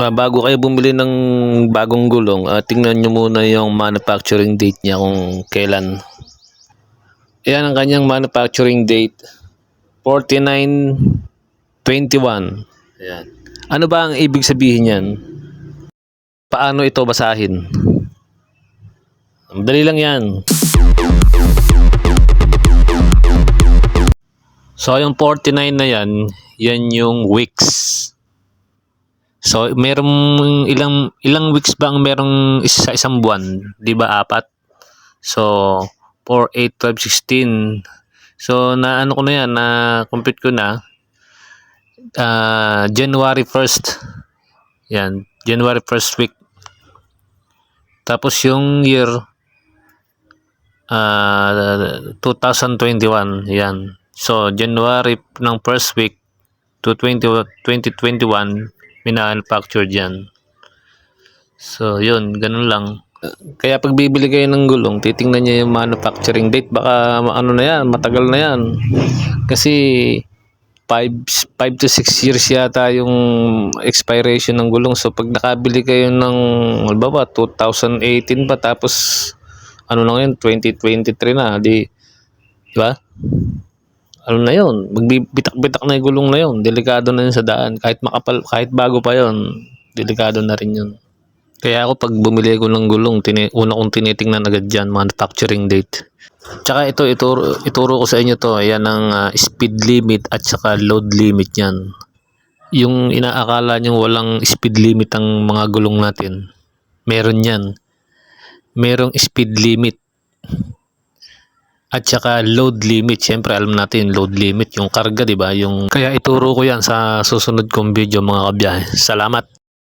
Bago kayo bumili ng bagong gulong, tingnan nyo muna yung manufacturing date niya kung kailan. Yan ang kanyang manufacturing date, 49/21. Ayan. Ano ba ang ibig sabihin yan? Paano ito basahin? Madali lang yan. So yung 49 na yan, yan yung weeks. So merong ilang weeks ba ang merong sa isang buwan? 'Di ba 4? So 4, 8, 12, 16. So na ano ko na yan, na compute ko na. January 1st. Yan, January 1st week. Tapos yung year 2021. Yan. So January ng first week to 2021 manufactured yan. So yun, ganun lang. Kaya pag bibili kayo ng gulong, titingnan niyo yung manufacturing date. Baka ano na yan, matagal na yan. Kasi 5 to 6 years yata yung expiration ng gulong. So pag nakabili kayo ng halimbawa 2018 pa, tapos ano lang yun, 2023 na, di ba? Ano na yun, magbibitak-bitak na yung gulong na yun, delikado na yun sa daan. Kahit makapal, kahit bago pa yun, delikado na rin yun. Kaya ako pag bumili ko ng gulong, una kong tinitingnan agad dyan, manufacturing date. Tsaka ito, ituro ko sa inyo to. Yan ang speed limit at saka load limit yan. Yung inaakala nyo walang speed limit ang mga gulong natin, meron yan. Merong speed limit at saka load limit. Siyempre alam natin load limit, yung karga, di ba? Kaya ituro ko yan sa susunod kong video mga kabiyahe. Salamat.